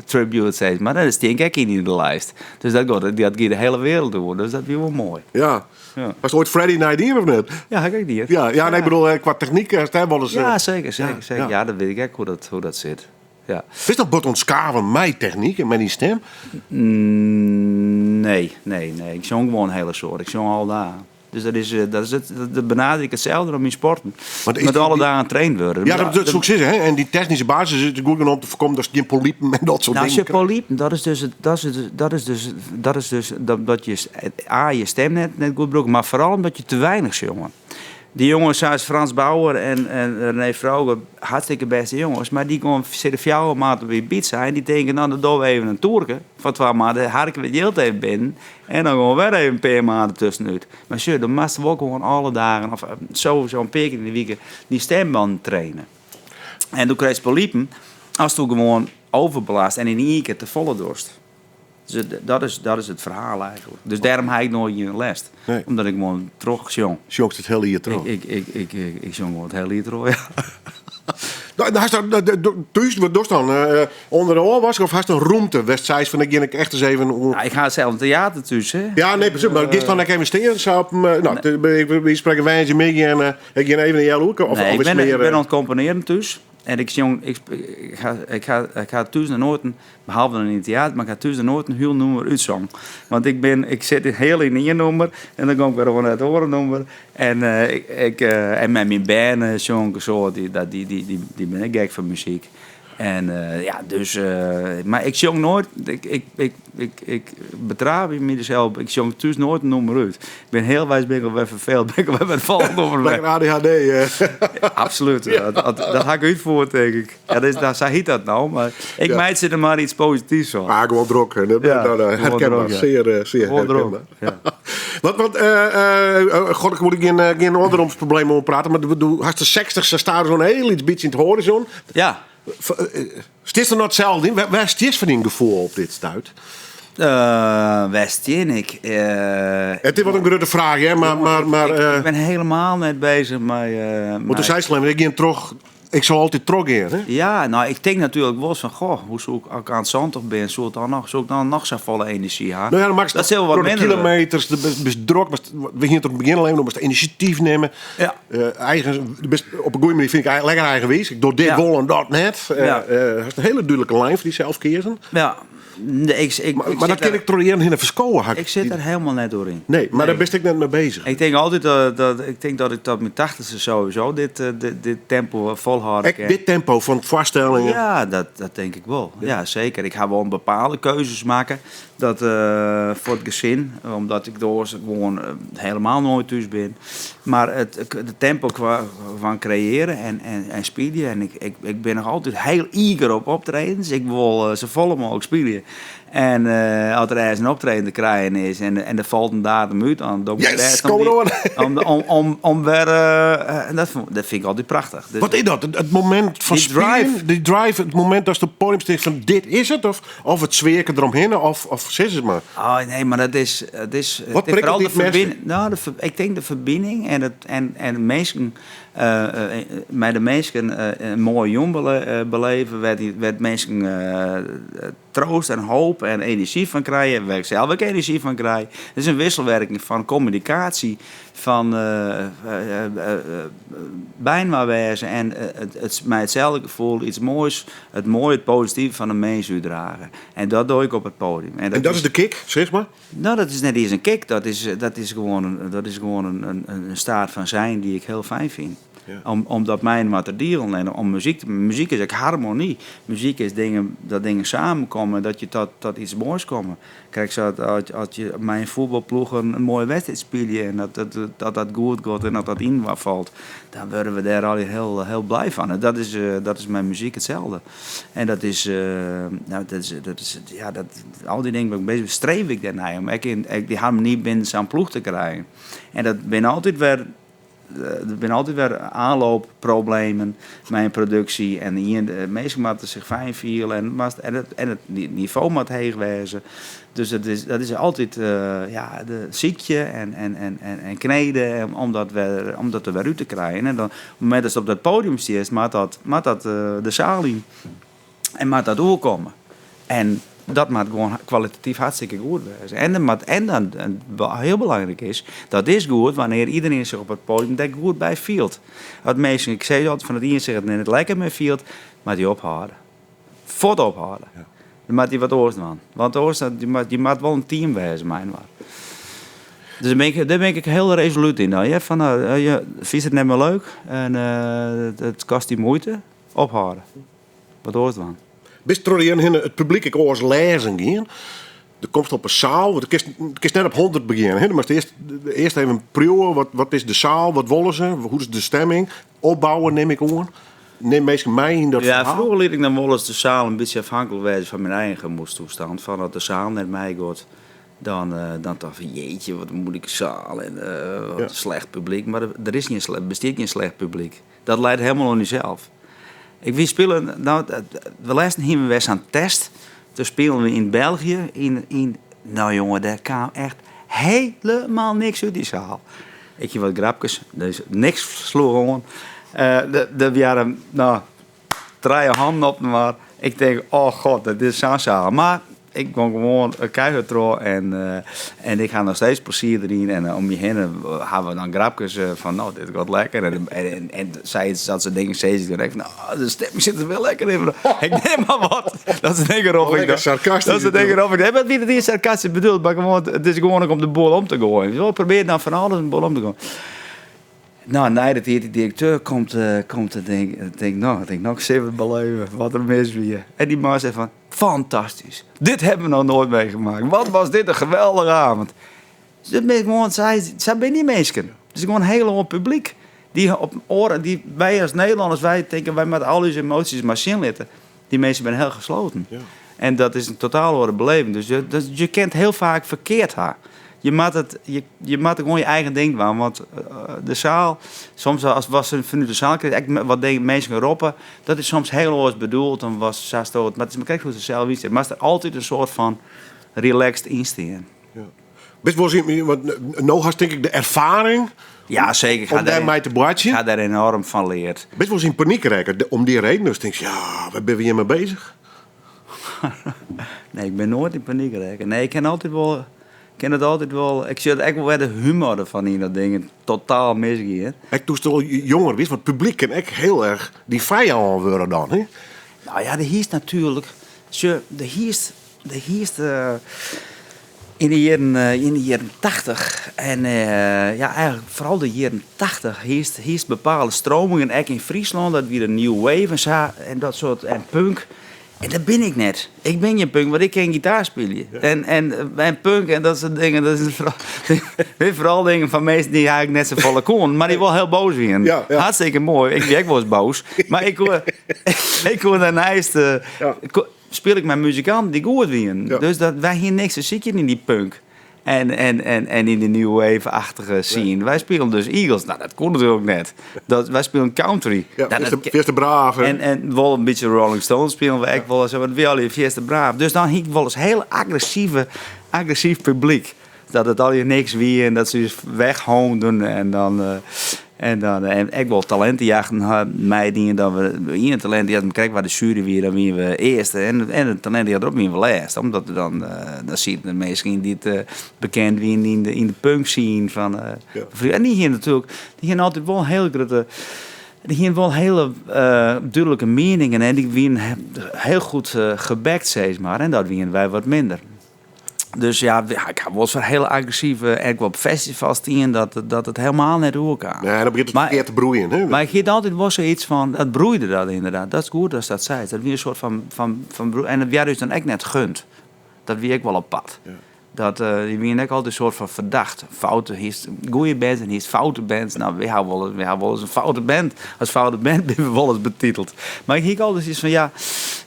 Speaker 6: tribute steeds. Maar dat is denk ik in de lijst. Dus dat gaat de hele wereld door. Dus dat is wel mooi.
Speaker 5: Ja.
Speaker 6: Ja.
Speaker 5: Was het ooit Friday Night in of net?
Speaker 6: Ja, kijk die.
Speaker 5: Ja, nee, ik bedoel, qua techniek is het wel eens...
Speaker 6: Ja, zeker.
Speaker 5: Ja.
Speaker 6: Ja, dat weet ik ook hoe dat zit. Ja.
Speaker 5: Is dat bot ontskaven mijn techniek en met die stem?
Speaker 6: Nee. Ik zong gewoon een hele soort. Ik zong al daar. Dus dat is het benadering hetzelfde om in sporten. Met alle dagen getraind worden.
Speaker 5: Ja, dat is ook zitten, hè? En die technische basis is goed genoeg om te voorkomen dat je geen polypen en dat soort dingen.
Speaker 6: Nou, polypen, dat is dus dat je je stem net goed gebruikt, maar vooral omdat je te weinig jongen. Die jongens zoals Frans Bauer en René Vroger, hartstikke beste jongens, maar die gewoon zitten 4 maanden op Ibiza en die denken, nou dan doen we even een toerke van 12 maanden, harken we het heel even binnen en dan gaan we weer even een paar maanden tussenuit. Maar zo, dan moesten we ook gewoon alle dagen, of sowieso een paar keer in de week, die stemband trainen. En toen kreeg je polypen als toen gewoon overbelast en in één keer te volle dorst. Dus dat is het verhaal eigenlijk. Dus daarom heb ik nooit in les.
Speaker 5: Nee.
Speaker 6: Omdat ik gewoon terug zong.
Speaker 5: Jongt het hele hier terug.
Speaker 6: Ik zong gewoon het hele hier terug, ja.
Speaker 5: Thuis, wat doe je dan? Onder de oorwas of had je een roemte? Westzijds van ik echt eens even...
Speaker 6: Nou, ik ga zelf een theater thuis, hè.
Speaker 5: Ja, nee, precies. Maar gisteren ik even steken. We spreken wijntje mee en ik ga even naar jouw hoek.
Speaker 6: Nee, ik ben aan het componeren thuis. En ik ga thuis naar Noorden, behalve in het theater, maar ik ga thuis naar Noorden heel nummer uitzongen. Want ik zit heel in één nummer en dan kom ik weer gewoon naar het andere nummer. En met mijn band zong zo, die ben ik gek van muziek. En dus... maar ik zong nooit... Ik betraap mezelf. Ik zong thuis nooit een nummer uit. Ik ben heel wijs, ben ik wel verveeld. Ben ik wel met vallen over
Speaker 5: Lekker ADHD.
Speaker 6: Absoluut. Dat ga ik uitvoeren, denk ik. Ja, daar zei hij dat nou. Maar ik meid zit er maar iets positiefs van.
Speaker 5: Ah, gewoon druk. Herkenbaar.
Speaker 6: dronk, ja.
Speaker 5: Zeer
Speaker 6: Gewoon
Speaker 5: herkenbaar.
Speaker 6: dronk,
Speaker 5: God, ik moet geen onderdomsprobleem over praten. Maar als de 60 ze staan zo'n heel iets beetje in het horizon.
Speaker 6: Ja.
Speaker 5: Sticht er nog hetzelfde in? Waar sticht van een gevoel op dit stuit?
Speaker 6: West ik.
Speaker 5: Het is wat een grote vraag, hè? Maar
Speaker 6: ik ben helemaal net bezig met...
Speaker 5: want toen zei ze, ik zal altijd terug gaan, hè?
Speaker 6: Ja, nou, ik denk natuurlijk wel van, hoe zou ik, als ik aan het zand toch ben, zou ik dan nog zo'n volle energie hebben?
Speaker 5: Nou ja, dan maak je
Speaker 6: dat is heel wat
Speaker 5: door de
Speaker 6: minder.
Speaker 5: Kilometers, de druk, we gingen tot het begin alleen, dan moest je initiatief nemen.
Speaker 6: Ja.
Speaker 5: Op een goede manier vind ik lekker eigenwijs. Ik doe dit wel en dat net. Dat is een hele duidelijke lijn voor die zelf kiezen.
Speaker 6: Ja. Nee,
Speaker 5: maar dat kan ik toch in een verscholen.
Speaker 6: Ik zit er helemaal net doorheen.
Speaker 5: Nee, maar daar ben ik net mee bezig.
Speaker 6: Ik denk altijd dat ik tot mijn 80ste sowieso dit tempo volhouden kan.
Speaker 5: Dit tempo van vaststellingen.
Speaker 6: Ja, dat denk ik wel. Ja, zeker. Ik ga wel bepaalde keuzes maken. Dat voor het gezin, omdat ik door gewoon helemaal nooit thuis ben. Maar het tempo van creëren en spelen. En ik ben nog altijd heel eager op optredens. Ik wil zo vol mogelijk spelen. En als er ergens een optreden te krijgen is en er valt een datum uit aan, dan om weer. Dat vind ik altijd prachtig. Dus
Speaker 5: wat is dat? Het moment van spelen? Die drive, het moment dat de podium sticht van dit is het? Of het zweerken eromheen? Of zes het maar?
Speaker 6: Oh nee, maar dat is
Speaker 5: wat prikkelt dit mensen?
Speaker 6: Nou, ik denk de verbinding en mensen... met de mensen een mooie jong beleven, werd mensen troost en hoop en energie van krijgen, waar ik zelf ook energie van krijg. Het is een wisselwerking van communicatie, van bijnaarwezen en het mij hetzelfde gevoel, iets moois, het mooie, het positieve van een mens uitdragen. En dat doe ik op het podium.
Speaker 5: En dat is de kick, zeg maar?
Speaker 6: Nou, dat is net eens een kick. Dat is gewoon een staat van zijn die ik heel fijn vind. Ja. Omdat mijn materiaal en om muziek is ook harmonie. Muziek is dat dingen samenkomen, dat je tot iets moois komen. Kijk, als je mijn voetbalploeg een mooie wedstrijd speelt en dat goed gaat en dat in wat valt, dan worden we daar al heel blij van. En dat is mijn muziek hetzelfde. En al die dingen waar ik bezig ben, streef ik daarnaar om die harmonie binnen zijn ploeg te krijgen. En dat ben altijd weer. Er zijn altijd weer aanloopproblemen met een productie. En hier de meesten moeten zich fijn voelen. En het niveau moet heeg wezen. Dus dat is altijd de ziekje en kneden om dat er weer uit te krijgen. En dan, op het moment dat ze op dat podium staat, moet dat de zaal in. En moet dat doorkomen. En dat moet gewoon kwalitatief hartstikke goed zijn. En dan heel belangrijk is, dat is goed wanneer iedereen zich op het podium daar goed bij voelt. Wat mensen, ik zei altijd van het een zeggen dat het lekker mee voelt, maar die ophouden. Voort ophouden. Ja. Dan moet die wat oors doen. Want die moet wel een team wezen, mijn waar. Dus daar ben ik heel resoluut in. Dan. Je vindt het net meer leuk en het kost die moeite. Ophouden. Wat oors doen.
Speaker 5: Bist er in het publiek ik oors lezen gaan? Er komt op een zaal, want ik kan net op 100 beginnen. Hè? Maar eerst even proeven, wat is de zaal, wat willen ze, hoe is de stemming? Opbouwen neem ik aan. Neem meestal mij in dat verhaal.
Speaker 6: Vroeger liet ik dan wel eens de zaal een beetje afhankelijk zijn van mijn eigen gemoedstoestand. Van dat de zaal naar mij gaat, dan dacht ik, jeetje, wat een moeilijke zaal en wat een slecht publiek. Maar er bestaat geen slecht publiek. Dat leidt helemaal aan jezelf. We spelen, we laatst hier we aan test. Toen spelen we in België. Nou jongen, daar kwam echt helemaal niks uit die zaal. Ik heb wat grapjes, dus niks sloeg gewoon. We waren, 3 handen op maar. Ik denk, oh god, dat is zo'n zaal. Maar ik ben gewoon keihard trouw en ik ga nog steeds plezier erin. En om je heen hebben we dan grapjes van, nou, dit gaat lekker. En zij dat ze dingen steeds dan denk ik, nou, de stemming zit er wel lekker in. Ik neem maar wat. Dat is dingen of ik.
Speaker 5: Sarcastisch.
Speaker 6: Dat is dingen of ik. Ik weet niet dat die sarcastisch bedoeld, maar gewoon, het is gewoon om de bol om te gooien. We proberen dan van alles een bol om te gooien. Nou, na dat hier die directeur komt te denk nog 7 beleven, wat er mis weer. En die man zei van, fantastisch. Dit hebben we nog nooit meegemaakt. Wat was dit een geweldige avond. Dus dat ben gewoon, zij ben niet mensen. Het is gewoon een hele hoop publiek. Die op oren, die wij als Nederlanders, wij denken wij met al onze emoties machine litten. Die mensen zijn heel gesloten. Ja. En dat is een totaal andere beleving. Dus je kent heel vaak verkeerd haar. Je maakt gewoon je eigen ding aan. Want de zaal, soms als was een vanuit de zaal, wat denken mensen gaan roepen, dat is soms heel anders bedoeld. Dan was maar het is maar kijk hoe ze zelf is. Maar er is altijd een soort van relaxed insteken.
Speaker 5: Ja. Best wel zien, want nou had denk ik de ervaring.
Speaker 6: Ja, zeker.
Speaker 5: Om daarmee te boatje.
Speaker 6: Ik ga daar enorm van leerd.
Speaker 5: Best wel eens in paniek raken om die reden. Dus denk je, ja, waar ben je hiermee bezig?
Speaker 6: Nee, ik ben nooit in paniek raken. Nee, ik ken het altijd wel. Ik zie het echt wel weer de humor ervan in dat dingen totaal misgaan.
Speaker 5: Ik toen al jonger was, want het publiek kan echt heel erg die vijand worden dan. Hè?
Speaker 6: Nou ja, de hiest natuurlijk. De hiest in de jaren 80 en ja, eigenlijk vooral de jaren 80 hiest bepaalde stromingen, ook in Friesland, dat weer een new wave en dat soort en punk. En dat ben ik net. Ik ben geen punk, want ik kan gitaar spelen. Ja. En punk en dat soort dingen, dat is vooral dingen van mensen die eigenlijk net zo volle kon, maar die wel heel boos zijn. Ja, ja. Hartstikke mooi. Ik was boos. Maar ik kon daarnaast speel ik met muzikanten die goed zijn. Ja. Dus dat, wij hier niks te zieken in die punk. En in de new wave-achtige scene. Ja. Wij spelen dus Eagles. Nou, dat kon natuurlijk net. Wij spelen country.
Speaker 5: Ja, Fiesta Braaf.
Speaker 6: En wel een beetje Rolling Stones spelen we echt wel. Want we hadden Fiesta Braaf. Dus dan had ik wel eens heel agressief publiek. Dat het al hier niks wie en dat ze dus weghoonden en dan... En ik wil talentenjachten meidingen dat we hier een talentenjacht krijgen waar de jury weer dan weer we eerste en het talentenjacht erop weer we laatst, omdat er dan ziet de mensen die het bekend wie in de punk scene van en die hier natuurlijk die hier altijd wel heel grote die hier wel hele duidelijke meningen en die weer heel goed gebackt zeg maar en dat weer wij wat minder. Dus ja, ik heb wel eens hele agressieve en op festivals zien dat het helemaal net hoe kan.
Speaker 5: Ja, dan begint het verkeerd te broeien. Hè?
Speaker 6: Maar ik heb altijd wel zoiets van, dat broeide dat inderdaad. Dat is goed als dat zei. Dat weer een soort van broeien. En dat werd dus dan echt net gunt. Dat wie ik wel op pad. Ja. Dat die wie ook altijd een soort van verdacht. Foute, hier's goede bands en hier's foute bands. Nou, we hebben wel eens een foute band. Als foute band ben we wel eens betiteld. Maar ik heb altijd iets van, ja...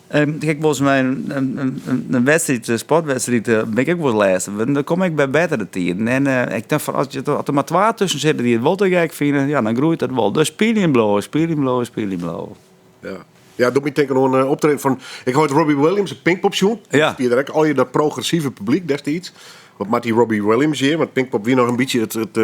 Speaker 6: kijk, volgens mij een wedstrijd, een sportwedstrijd, ben ik wel luisteren. Dan kom ik bij betere tijden. En ik denk van, als er maar 2 tussen zitten die het wel te gek vinden, ja, dan groeit dat wel. Dus speel in blauw.
Speaker 5: Ja. Ja, doe me denken aan een optreden van... Ik hoorde Robbie Williams, een Pinkpop-show. Ja. Die direct al je dat progressieve publiek destijds. Wat maakt die Robbie Williams hier? Want Pinkpop weer nog een beetje het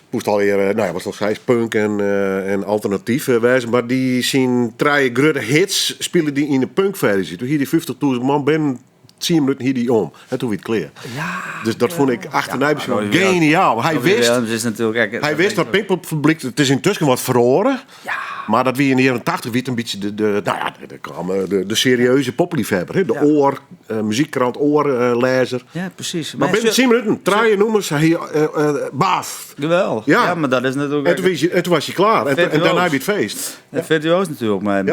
Speaker 5: moest alweer, nou ja, was nog steeds punk en alternatief wijzen. Maar die zien 3 grote hits spelen die in de punkversie. Toen hier die 50.000 man ben 10 minuten hier die om. En toen weer het kleer. Ja, dus dat vond ik achterna geniaal. Hij wist dat Pinkpop publiek, het is intussen wat verloren. Ja. Maar dat wie in de jaren 80 weer een beetje de serieuze popliefhebber. Hè? De muziekkrant, oorlezer.
Speaker 6: Ja, precies.
Speaker 5: Maar binnen 10 minuten, draaien noemers, baaf.
Speaker 6: Geweldig. Ja, maar dat is natuurlijk...
Speaker 5: En toen was je klaar. En daarna heb je het feest.
Speaker 6: Het virtuoos natuurlijk. Maar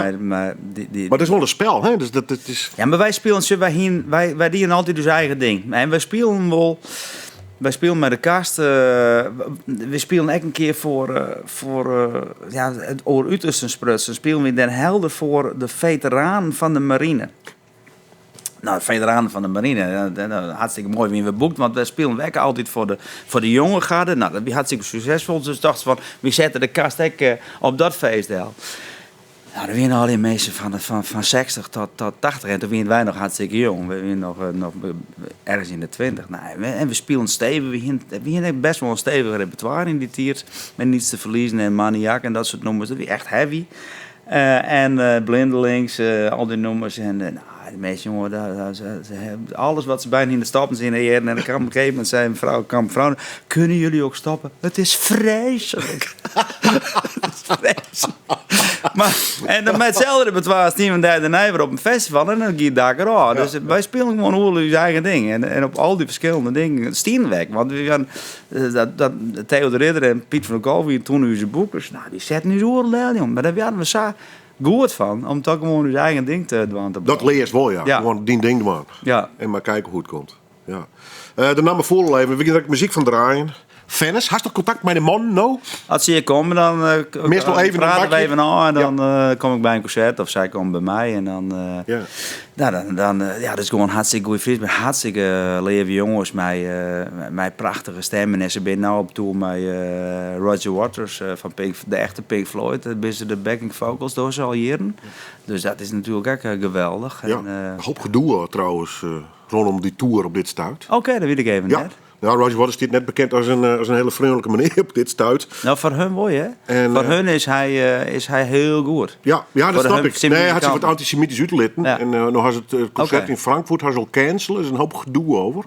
Speaker 5: dat is wel een spel, hè? Dus dat is...
Speaker 6: Ja, maar wij spelen, wij dienen altijd dus eigen ding. En wij spelen wel... Wij spelen met de kast. We spelen echt een keer voor het oor uitersten sprutsen. Spelen we in Den Helder voor de veteranen van de marine. Nou, de veteranen van de marine, hartstikke mooi wie we boekt. Want we spelen werken altijd voor de jonge garde. Nou, dat was hartstikke succesvol. Dus dachten van, we zetten de kast ook op dat feestdeel. Nou, er waren al die mensen van 60 tot 80 en toen waren wij nog hartstikke jong. We waren nog ergens in de 20. Nou, en we spelen stevig. We hadden best wel een stevig repertoire in die tiert. Met niets te verliezen en maniak en dat soort nummers. Dat was echt heavy. En blindelings, al die nummers. En de meeste jongen, ze hebben alles wat ze bijna in de stappen zien. En dan kan op een gegeven moment zei een vrouw, kunnen jullie ook stoppen? Het is vreselijk. Het is vreselijk. Maar, en dan met hetzelfde repertoire als Steven Dijk de Nijver op een festival en dan gaat het daar aan. Dus wij spelen gewoon onze eigen ding. En op al die verschillende dingen stien weg. Want we gaan, Theo de Ridder en Piet van der Kalf, toen onze boekers, nou, die zetten nu zo lel, jongen. Maar daar werden we zo goed van, om toch gewoon onze eigen ding te doen.
Speaker 5: Dat leert wel, ja. Gewoon die ding doen.
Speaker 6: Ja.
Speaker 5: En maar kijken hoe het komt. Ja. De naam voor even, we gaan muziek van draaien. Fennis, had je toch contact met de man, no?
Speaker 6: Als ze hier komen, dan
Speaker 5: Meestal even
Speaker 6: praten
Speaker 5: een
Speaker 6: we even aan en dan kom ik bij een concert of zij komen bij mij en dan... dat is gewoon hartstikke goede vrienden. Met hartstikke lieve jongens, met prachtige stemmen. En ze zijn nou op tour met Roger Waters van de echte Pink Floyd. Dat zijn de backing vocals door ze al jaren. Dus dat is natuurlijk ook geweldig.
Speaker 5: Ja,
Speaker 6: En,
Speaker 5: een hoop gedoe trouwens, rondom die tour op dit stuit.
Speaker 6: Oké, dat weet ik even net.
Speaker 5: Ja, Roger Waters is net bekend als een hele vriendelijke meneer op dit stuit.
Speaker 6: Nou, voor hun mooi, hè?
Speaker 5: En,
Speaker 6: voor hun is hij heel goed.
Speaker 5: Ja, dat
Speaker 6: Voor
Speaker 5: snap
Speaker 6: hun
Speaker 5: ik.
Speaker 6: simpele
Speaker 5: Nee, hij had zich
Speaker 6: kant.
Speaker 5: wat antisemitisch uitlitten.
Speaker 6: Ja.
Speaker 5: En nu had het concert
Speaker 6: Oké.
Speaker 5: in Frankfurt had ze al cancelen. Er is een hoop gedoe over.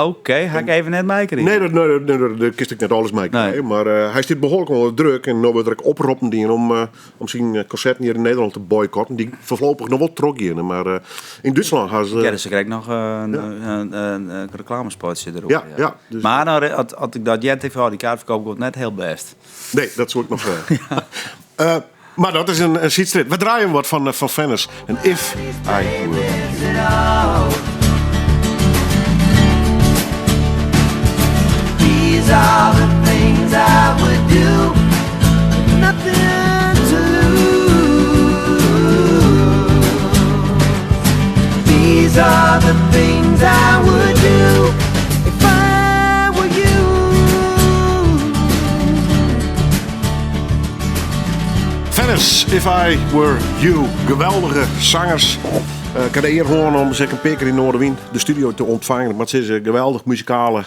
Speaker 6: Oké, ga ik even net meekrijgen.
Speaker 5: Nee, daar kist ik net alles mee krijgen.
Speaker 6: Nee.
Speaker 5: Maar hij zit behoorlijk onder druk. En nu wordt er ook oproepen die om zijn concerten hier in Nederland te boycotten. Die voorlopig nog wel trok hier. Maar in Duitsland gaan ze...
Speaker 6: Ja, dus ik krijg nog een reclamespotje erop.
Speaker 5: Ja, dus-
Speaker 6: Maar nou, had ik dat Jet heeft, die kaartverkoop gaat net heel best.
Speaker 5: Nee, dat zou ik nog zeggen. Maar dat is een seatstrit. We draaien wat van Fennis. En If I Were.
Speaker 7: These are the things I would do. Nothing to lose. These are the things I would do if I were you.
Speaker 5: Fennis, If I Were You. Geweldige zangers. Ik had de eer gewoon om zeg een paar keer in Noorderwien de studio te ontvangen. Maar het is een geweldig muzikale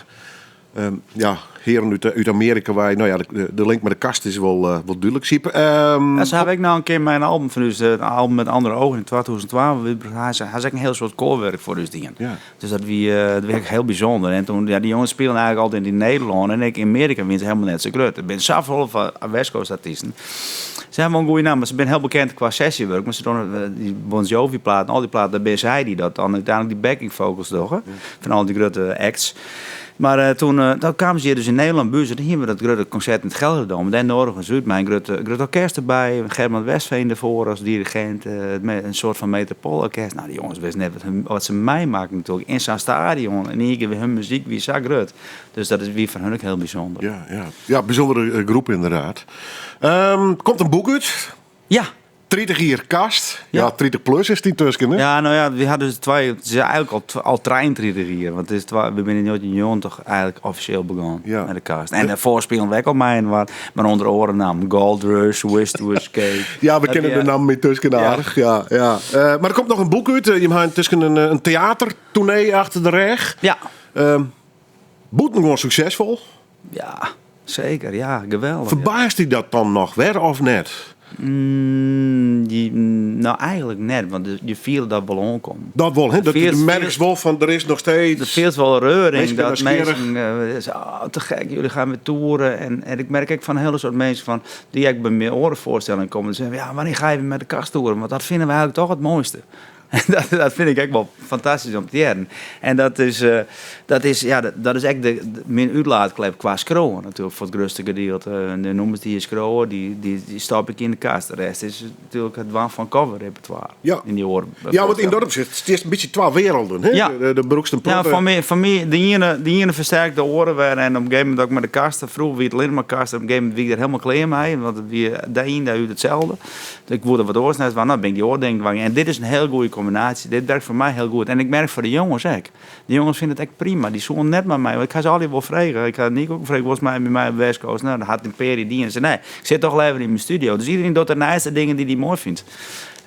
Speaker 5: heren uit Amerika. Waar, nou ja, de link met de kast is wel duidelijk. Siep,
Speaker 6: Zo heb ik nou een keer mijn album van dus een album met andere ogen in 2012. Hij is een heel soort koorwerk voor dus dingen.
Speaker 5: Ja.
Speaker 6: Dus dat werd heel bijzonder. En toen, die jongens spelen eigenlijk altijd in Nederland en ik in Amerika wint helemaal net zo groot. Ik ben zoveel van West Coast artiesten. Ze hebben wel een goede naam, maar ze zijn heel bekend qua sessiewerk. Maar ze doen die Bon Jovi platen, al die platen, daar ben zij die dat dan uiteindelijk die backing vocals doen. Van al die grote acts. Maar toen kwamen ze hier dus in Nederland buiten. Dan hebben we dat grote concert in het Gelderdom. Daar nodig een Zuid, mijn grote orkest erbij. German Westveen ervoor als dirigent. Een soort van metropoolorkest. Nou, die jongens wisten net wat ze mij maken natuurlijk. In zo'n stadion. En hier weer hun muziek wie zo groot. Dus dat is weer van hun ook heel bijzonder.
Speaker 5: Ja, bijzondere groep inderdaad. Komt een boek uit.
Speaker 6: Ja.
Speaker 5: 30 jaar kast.
Speaker 6: Ja.
Speaker 5: Ja, 30 plus is die tussen, hè?
Speaker 6: Ja, nou ja, we hadden dus twee. Het is eigenlijk al treintrieder hier. Want het is we zijn in 1990 eigenlijk officieel begonnen met de cast. En daarvoor spelen we ook al maar onder oren naam Gold Rush, Wish to Escape.
Speaker 5: Ja, we kennen de naam met tussen aardig. Ja. Maar er komt nog een boek uit. Je hebt tussen een theatertournee achter de reg.
Speaker 6: Ja.
Speaker 5: Boet nog gewoon succesvol.
Speaker 6: Ja, zeker. Ja, geweldig.
Speaker 5: Verbaast hij dat dan nog weer of net?
Speaker 6: Nou, eigenlijk net, want je viel dat wel aankomt.
Speaker 5: Dat wel, hè? Dat je merkt wel van er is nog steeds.
Speaker 6: Er veelt wel reuring.
Speaker 5: Mensen
Speaker 6: Dat
Speaker 5: zijn
Speaker 6: mensen te gek, jullie gaan weer toeren. En ik merk ook van een hele soort mensen van die ik bij mijn orenvoorstellingen komen en zeggen: ja, wanneer ga je weer met de kast toeren? Want dat vinden we eigenlijk toch het mooiste. En dat vind ik echt wel fantastisch om te horen. En dat is echt mijn uitlaatklep qua scrollen natuurlijk voor het grootste gedeelte. De nummers die je scrollen, die stop ik in de kast. De rest is natuurlijk het waan van cover repertoire.
Speaker 5: Ja.
Speaker 6: In die oren.
Speaker 5: Ja, want in dat opzicht, het is een beetje twee werelden. Hè?
Speaker 6: Ja.
Speaker 5: De broekste
Speaker 6: Ja, van mij de ene versterkt de oren weer. En op een gegeven moment ook met de kasten. Vroeger wie het alleen maar kasten. Op een gegeven moment wie ik er helemaal klaar mee. Want de een doet hetzelfde. Dus ik word er wat oorsnijds van. Nou ben ik die oordenking. En dit is een heel goede combinatie. Dit werkt voor mij heel goed. En ik merk voor de jongens ook. De jongens vinden het echt prima. Die zoeken net met mij. Ik ga ze altijd wel vragen. Ik ga Nico ook vragen. Was mij bij mij op West Coast? Nou, dan had een peri die en zei nee. Ik zit toch even in mijn studio. Dus iedereen doet de nice dingen die hij mooi vindt.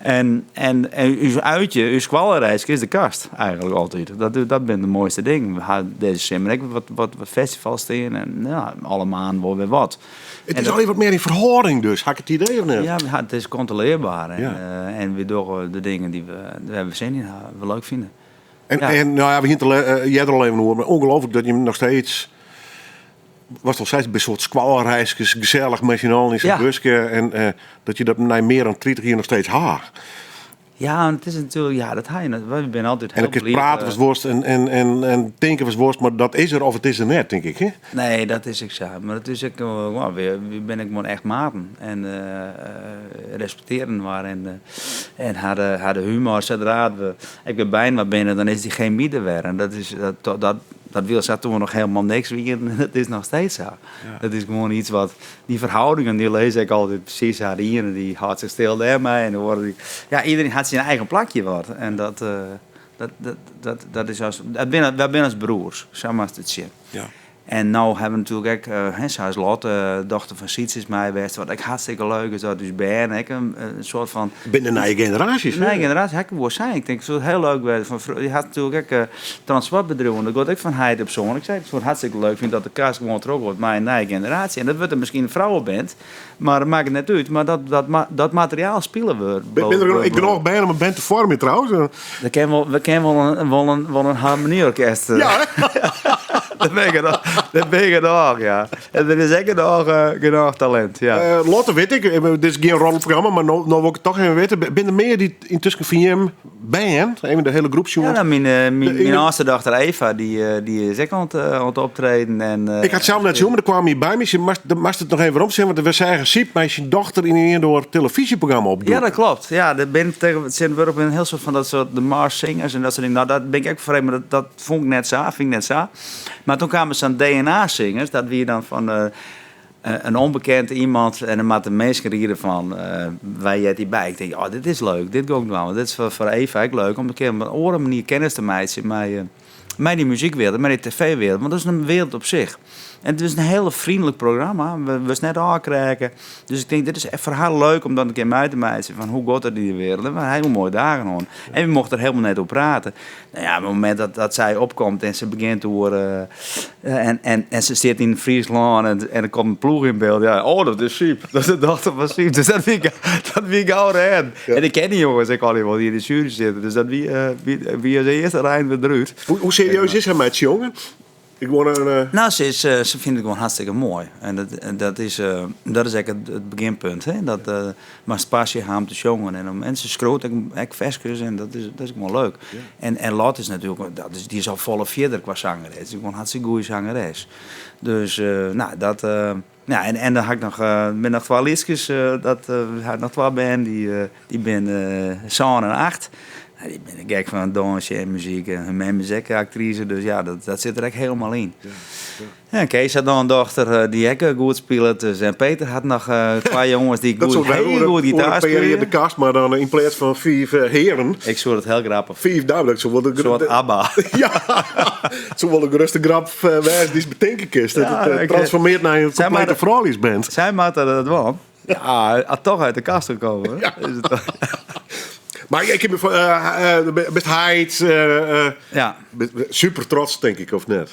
Speaker 6: En uw uitje, uw squalreis is de kast eigenlijk altijd. Dat ben de mooiste ding. We hadden deze zomer ook wat festivals staan en ja, alle maanden wel weer wat.
Speaker 5: Het is alleen wat meer in verhouding dus, had ik het idee of niet?
Speaker 6: Ja, het is controleerbaar.
Speaker 5: Ja.
Speaker 6: En we doen de dingen die we hebben zin in, we leuk vinden.
Speaker 5: En,
Speaker 6: Ja.
Speaker 5: en nou ja, we hinten jij er al even over, maar ongelooflijk dat je nog steeds... Was nog steeds bij een soort squalreisjes, gezellig met z'n allen in zijn
Speaker 6: Ja.
Speaker 5: busje. En dat je dat na meer dan 30 jaar nog steeds haat.
Speaker 6: Ja, en het is natuurlijk, ja, dat ga je. We zijn altijd
Speaker 5: En
Speaker 6: heel
Speaker 5: een keer
Speaker 6: blij,
Speaker 5: praten was worst en denken was worst, maar dat is er of het is er net, denk ik. Hè?
Speaker 6: Nee, dat is ik zo. Maar het is ik, we ben ik gewoon echt maten en respecteren waar en hadden humor zodra ik ben bijna binnen, dan is die geen middenwer en dat wil ze toen nog helemaal niks weer. Dat is nog steeds zo. Dat is gewoon iets wat die verhoudingen die lees ik altijd precies haar hier die houdt zich stil daarmee en dan worden die ja iedereen had zijn eigen plakje wat en dat is als wij zijn als broers, zo mag het zien.
Speaker 5: Ja.
Speaker 6: En nou hebben we natuurlijk ook, zij is Lotte, dochter van Siets is mij geweest, wat ik hartstikke leuk is dat dus ben ik een soort van
Speaker 5: Binnen naar je generaties.
Speaker 6: nee,
Speaker 5: hè?
Speaker 6: generatie, heb ik wel zijn. Ik denk, het is heel leuk geweest. Je had natuurlijk ook transportbedrijven. Dat gaat ook van heid op zo'n. Ik zei, het wordt hartstikke leuk. Ik vind dat de kaas gewoon terug wordt met een nieuwe generatie. En dat wordt er misschien een vrouwenband. Maar dat maakt het net uit. Maar dat materiaal spelen we.
Speaker 5: Ik ben nog bijna om een band te vormen trouwens.
Speaker 6: We kennen wel een harmonieorkest.
Speaker 5: Ja,
Speaker 6: Dat ben ik nog, ja. En er is zeker nog genoeg talent, ja.
Speaker 5: Lotte weet ik, dit is geen rolprogramma, maar nou wil ik het toch even weten. Ben er meer die intussen van je band, even de hele groep
Speaker 6: Ja,
Speaker 5: jongens?
Speaker 6: nou, mijn oudste dochter Eva, die is ook aan het optreden. En,
Speaker 5: Ik had zelf net zien, maar er kwam hier bij me. Je mag het nog even opzien, want er was zeggen, Siep, maar je dochter in een door televisieprogramma opdoen.
Speaker 6: Ja, dat klopt. Ja, er zijn we op een heel soort van dat soort de Mars Singers en dat soort dingen. Nou, dat ben ik ook vreemd, maar dat vond ik net zo. Maar toen kwamen ze aan DNA-zingers, dat wie dan van een onbekend iemand en dan maakte de mensen rieden van wij jij die bij. Ik denk, dit is leuk, dit ga ik doen. Dit is voor Eva ook leuk om een keer op een andere manier kennis te maken met die muziekwereld, met die tv-wereld. Want dat is een wereld op zich. En het is een heel vriendelijk programma. We zijn net aankrijgen. Dus ik denk, dit is echt voor haar leuk om dan een keer mee te maken van hoe gaat het in die wereld. En we hebben hele mooie dagen gewoon. En we mochten er helemaal net op praten. Nou ja, op het moment dat zij opkomt en ze begint te horen en ze zit in Friesland en er komt een ploeg in beeld. Ja, dat is Siep. Dat is de dochter van Siep. Dus dat vind ik oude hen. Ja. En ik ken die jongens ook al die in de jury zitten. Dus dat wie als eerste rijden we eruit.
Speaker 5: Hoe serieus is hij met je jongen? Ik woon een...
Speaker 6: Nou, ze vindt het gewoon hartstikke mooi. En dat is eigenlijk het beginpunt. Hè? Dat maar passie gaan te jongen. En ze schroot ook vestjes en dat is gewoon leuk. Ja. En Lot is natuurlijk, die is al volle vierder qua zangeres. Die is gewoon hartstikke goede zangeres. Dus, ja, en dan had ik nog, ben nog 2 liedjes. Had nog 2 band, die ben 7 en 8. Die ben ik gek van dansen en muziek en mijn zeker actrice, dus ja, dat zit er echt helemaal in. Ja, Kees had dan een dochter die ook goed speelt, dus en Peter had nog 2 jongens die heel goed gitaar spelen.
Speaker 5: in de kast, maar dan in plaats van 4 heren.
Speaker 6: Ik zou het heel grappig.
Speaker 5: 5 duidelijk, zo wordt
Speaker 6: Zoals ABBA.
Speaker 5: Ja, zo wel een gerust grap wijs die is bedenken kist.
Speaker 6: Ja,
Speaker 5: het transformeert naar een complete vrouwliesband.
Speaker 6: Zij maakte dat wel. Ja, had toch uit de kast gekomen.
Speaker 5: Ja.
Speaker 6: Is het toch?
Speaker 5: Maar ik heb best Heights,
Speaker 6: Ja.
Speaker 5: super trots denk ik, of net?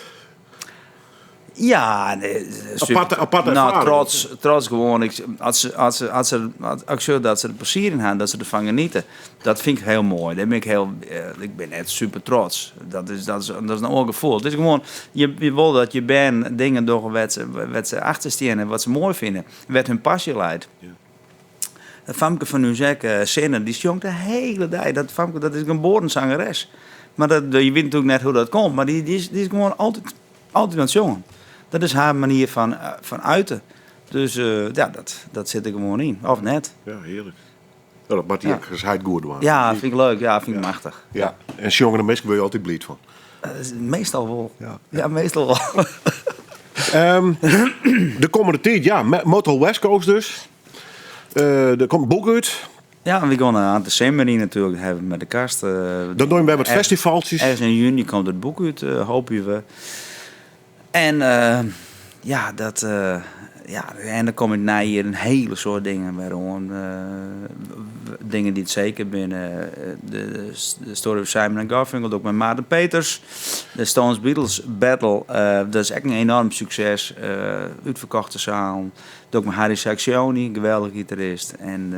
Speaker 6: Ja, nee,
Speaker 5: aparte
Speaker 6: nou,
Speaker 5: ervaring.
Speaker 6: trots gewoon. Als ze dat ze er plezier in hebben, dat ze ervan genieten. Dat vind ik heel mooi. Daar ben ik ben echt super trots. Dat is een oorgevoel. Het is gewoon, je wil dat je band dingen doen wat ze achterstaan en wat ze mooi vinden. Wat hun passie leidt. Ja. Dat Famke van Uzek, Zinnen, die jongt de hele dag. Dat is een geboren zangeres. Maar je weet natuurlijk net hoe dat komt. Maar die is gewoon altijd aan het jongen. Dat is haar manier van uiten. Dus ja, dat zit er gewoon in. Of net.
Speaker 5: Ja, heerlijk. Ja, dat maakt hij ook gescheid goed doen.
Speaker 6: Ja, vind ik leuk. Ja, vind ik machtig.
Speaker 5: Ja. En jongen en mensen wil je altijd blij van.
Speaker 6: Meestal wel.
Speaker 5: Ja,
Speaker 6: meestal wel.
Speaker 5: De komende tijd, ja, Motel West Coast dus. Er komt boek uit.
Speaker 6: Ja, we gaan aan december natuurlijk hebben met de kast.
Speaker 5: Dan doen we bij wat festivaltjes.
Speaker 6: Ergens in juni komt het boek uit, hopen we. En ja, en dan kom ik na hier een hele soort dingen waarom. Dingen die het zeker binnen. De Story of Simon & Garfunkel, ook met Maarten Peters. De Stones Beatles Battle, dat is echt een enorm succes. Uitverkochte zaal. Ook met Harry Sacksioni, geweldig gitarist. En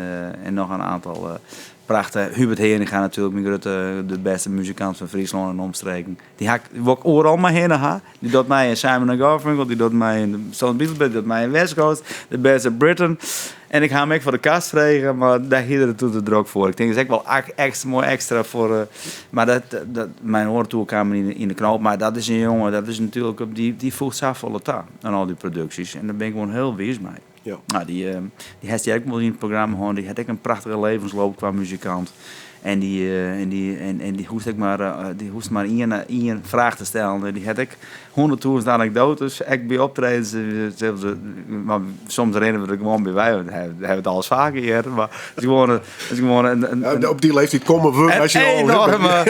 Speaker 6: nog een aantal prachtige. Hubert Heringa natuurlijk, mijn grote, de beste muzikant van Friesland en omstreken. Die wil ik overal maar heen gaan. Die doet mij in Simon & Garfunkel, die doet mij in de Stones Beatles, die doet mij in West Coast, de beste Britain. En ik ga hem ook voor de kast vregen, maar daar hield het toe te druk voor. Ik denk dat is echt wel mooi extra voor. Maar mijn oortoe kwam in de knoop. Maar dat is een jongen, dat is natuurlijk die voegt zoveel taal aan al die producties. En daar ben ik gewoon heel wies mee.
Speaker 5: Ja.
Speaker 6: Nou, die heeft hij ook wel in het programma gehad. Die had ook een prachtige levensloop qua muzikant. En die hoest ik maar één vraag te stellen. Die had ik 100.000 anekdotes. Ik bij optredens, maar soms rennen we er gewoon bij wij. We hebben het al eens vaker hier. Maar het is gewoon een
Speaker 5: op die leeftijd komen we. Als je
Speaker 6: een enorme...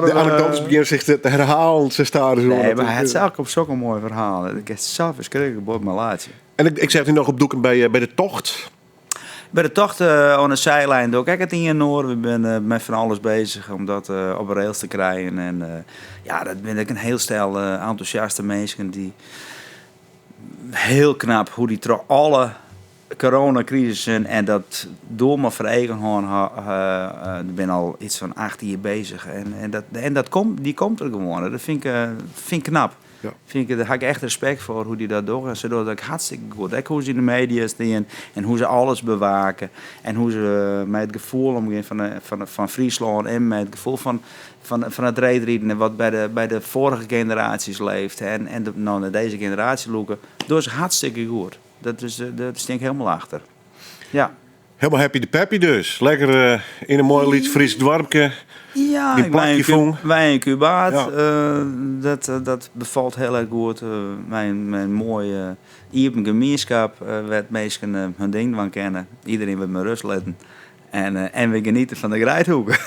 Speaker 5: De anekdotes beginnen zich te herhalen. Ze staan zo.
Speaker 6: Nee, maar het is eigenlijk op zo'n mooi verhaal. Ik heb zo verschrikkelijk op mijn laatje.
Speaker 5: En ik zeg nu nog op doeken bij de tocht.
Speaker 6: Bij de tocht aan de zijlijn doe ik het in Noord. We zijn met van alles bezig om dat op een rails te krijgen. En dat ben ik een heel stel enthousiaste mensen die heel knap hoe die alle coronacrisissen en dat door me vereigen gewoon. Ik ben al iets van 8 jaar bezig en die komt er gewoon. Dat vind ik knap. Ja. Daar heb ik echt respect voor hoe die dat doen. Ze doen dat hartstikke goed. Ook hoe ze in de media staan en hoe ze alles bewaken. En hoe ze met het gevoel omgaan van Friesland en met het gevoel van het reedrieden wat bij de vorige generaties leeft. En naar deze generatie loeken. Doen ze hartstikke goed. Dat sting ik helemaal achter. Ja.
Speaker 5: Helemaal happy de peppy dus. Lekker in een mooi lied Fries dorpje.
Speaker 6: Ja, wij in Cubaat. Ja. Dat bevalt heel erg goed. Mijn mooie iepen gemeenschap werd mensen hun ding van kennen. Iedereen wil me rust letten. En we genieten van de Grijthoeken.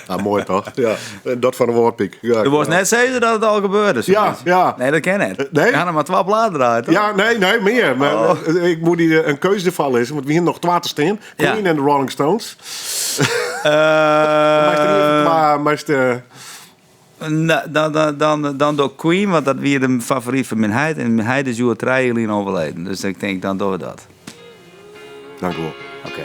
Speaker 5: Nou, mooi toch? Ja. Dat van de woordpik. Ja,
Speaker 6: je was net zeggen dat het al gebeurde.
Speaker 5: Ja.
Speaker 6: Nee, dat ken ik.
Speaker 5: Nee?
Speaker 6: We gaan er maar 12 bladeren uit. Toch?
Speaker 5: Ja, nee, meer. Maar ik moet een keuze ervan lezen. Want we hier nog 2 te staan. Queen en de Rolling Stones.
Speaker 6: Dan door Queen, want dat weer de favoriet van mijn heid. En mijn heid is jouw 3 jaar overleden. Dus ik denk, dan doen we dat.
Speaker 5: Dank u wel.
Speaker 6: Oké.